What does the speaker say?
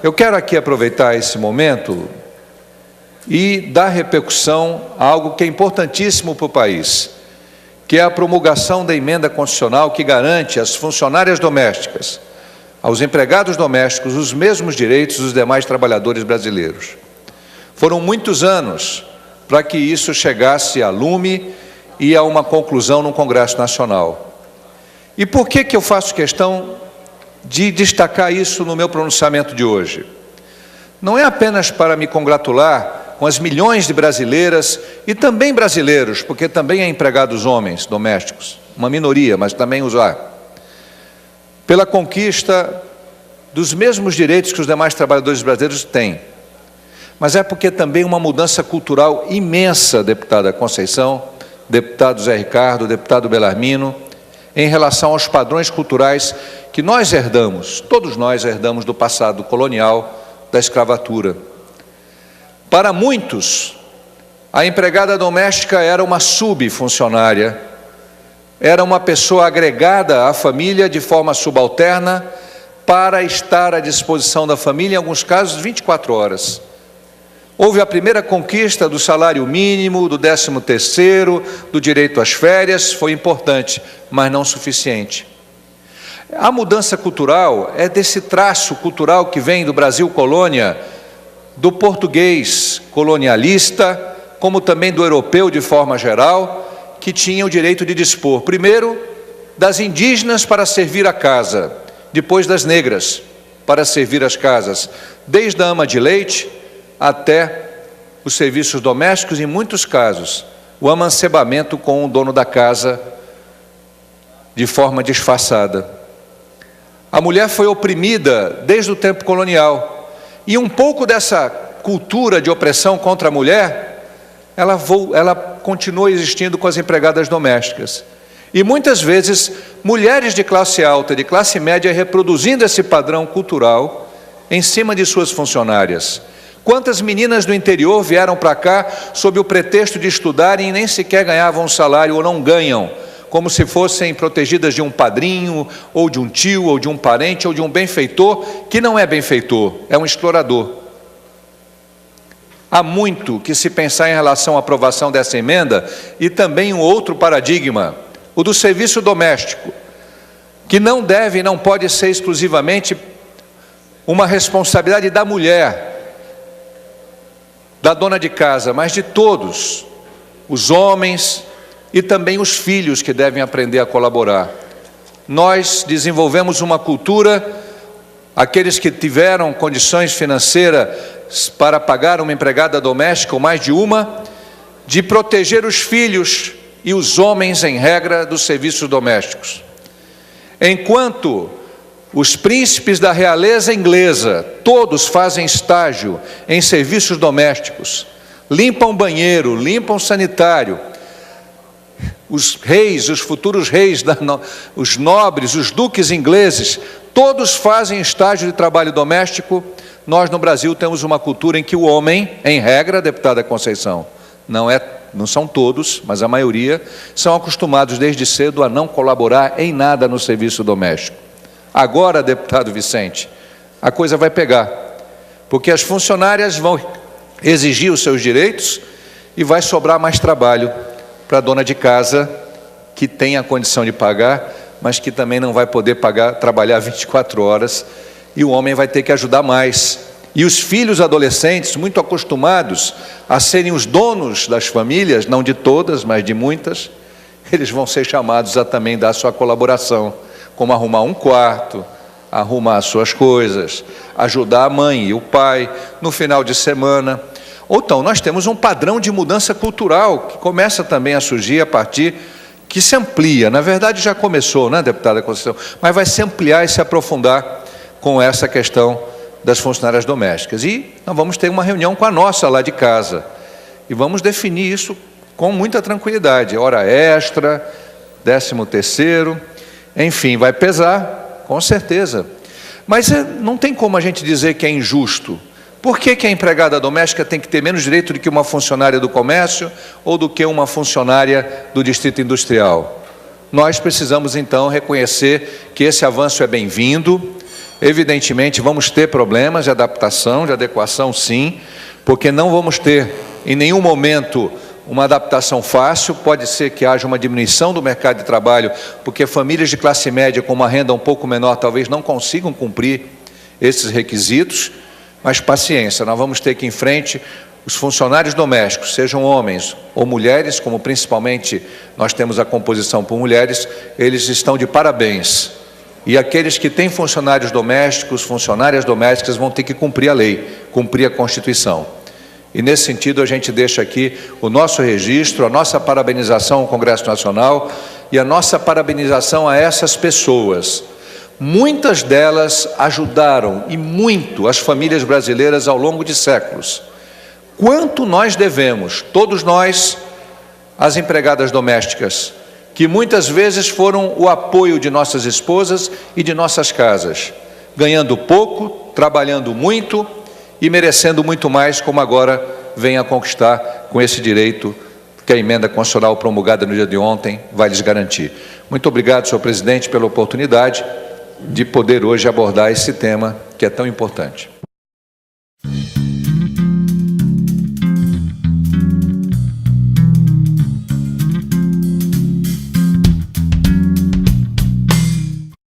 Eu quero aqui aproveitar esse momento e dar repercussão a algo que é importantíssimo para o país, que é a promulgação da emenda constitucional que garante às funcionárias domésticas, aos empregados domésticos, os mesmos direitos dos demais trabalhadores brasileiros. Foram muitos anos para que isso chegasse a lume e a uma conclusão no Congresso Nacional. E por que eu faço questão de destacar isso no meu pronunciamento de hoje? Não é apenas para me congratular com as milhões de brasileiras e também brasileiros, porque também há empregados homens domésticos, uma minoria, mas também os há, pela conquista dos mesmos direitos que os demais trabalhadores brasileiros têm, mas é porque também uma mudança cultural imensa, deputada Conceição, deputado Zé Ricardo, deputado Belarmino, em relação aos padrões culturais que nós herdamos, todos nós herdamos do passado colonial, da escravatura. Para muitos, a empregada doméstica era uma subfuncionária, era uma pessoa agregada à família de forma subalterna para estar à disposição da família, em alguns casos, 24 horas. Houve a primeira conquista do salário mínimo, do 13º, do direito às férias, foi importante, mas não suficiente. A mudança cultural é desse traço cultural que vem do Brasil colônia, do português colonialista, como também do europeu de forma geral, que tinha o direito de dispor, primeiro, das indígenas para servir a casa, depois das negras para servir as casas, desde a ama de leite até os serviços domésticos, em muitos casos, o amancebamento com o dono da casa de forma disfarçada. A mulher foi oprimida desde o tempo colonial, e um pouco dessa cultura de opressão contra a mulher, ela continua existindo com as empregadas domésticas. E muitas vezes, mulheres de classe alta, de classe média, reproduzindo esse padrão cultural em cima de suas funcionárias. Quantas meninas do interior vieram para cá sob o pretexto de estudarem e nem sequer ganhavam salário ou não ganham, como se fossem protegidas de um padrinho, ou de um tio, ou de um parente, ou de um benfeitor, que não é benfeitor, é um explorador. Há muito que se pensar em relação à aprovação dessa emenda, e também um outro paradigma, o do serviço doméstico, que não deve e não pode ser exclusivamente uma responsabilidade da mulher, da dona de casa, mas de todos, os homens e também os filhos que devem aprender a colaborar. Nós desenvolvemos uma cultura, aqueles que tiveram condições financeiras para pagar uma empregada doméstica ou mais de uma, de proteger os filhos e os homens, em regra, dos serviços domésticos. Enquanto os príncipes da realeza inglesa, todos fazem estágio em serviços domésticos, limpam banheiro, limpam sanitário, os reis, os futuros reis, os nobres, os duques ingleses, todos fazem estágio de trabalho doméstico. Nós no Brasil temos uma cultura em que o homem, em regra, deputada Conceição, não são todos, mas a maioria, são acostumados desde cedo a não colaborar em nada no serviço doméstico. Agora, deputado Vicente, a coisa vai pegar, porque as funcionárias vão exigir os seus direitos e vai sobrar mais trabalho para a dona de casa, que tem a condição de pagar, mas que também não vai poder trabalhar 24 horas, e o homem vai ter que ajudar mais. E os filhos adolescentes, muito acostumados a serem os donos das famílias, não de todas, mas de muitas, eles vão ser chamados a também dar sua colaboração, como arrumar um quarto, arrumar as suas coisas, ajudar a mãe e o pai no final de semana. Então, nós temos um padrão de mudança cultural que começa também a surgir a partir, que se amplia, na verdade já começou, né, deputada Conceição, mas vai se ampliar e se aprofundar com essa questão das funcionárias domésticas. E nós vamos ter uma reunião com a nossa lá de casa, e vamos definir isso com muita tranquilidade, hora extra, 13º, enfim, vai pesar, com certeza. Mas não tem como a gente dizer que é injusto. Por que a empregada doméstica tem que ter menos direito do que uma funcionária do comércio ou do que uma funcionária do distrito industrial? Nós precisamos, então, reconhecer que esse avanço é bem-vindo, Evidentemente, vamos ter problemas de adaptação, de adequação, sim, porque não vamos ter, em nenhum momento, uma adaptação fácil. Pode ser que haja uma diminuição do mercado de trabalho, porque famílias de classe média com uma renda um pouco menor talvez não consigam cumprir esses requisitos, mas paciência, nós vamos ter que ir em frente. Os funcionários domésticos, sejam homens ou mulheres, como principalmente nós temos a composição por mulheres, eles estão de parabéns. E aqueles que têm funcionários domésticos, funcionárias domésticas, vão ter que cumprir a lei, cumprir a Constituição. E nesse sentido a gente deixa aqui o nosso registro, a nossa parabenização ao Congresso Nacional e a nossa parabenização a essas pessoas. Muitas delas ajudaram, e muito, as famílias brasileiras ao longo de séculos. Quanto nós devemos, todos nós, às empregadas domésticas, que muitas vezes foram o apoio de nossas esposas e de nossas casas, ganhando pouco, trabalhando muito e merecendo muito mais, como agora vem a conquistar com esse direito que a emenda constitucional promulgada no dia de ontem vai lhes garantir. Muito obrigado, senhor presidente, pela oportunidade de poder hoje abordar esse tema que é tão importante.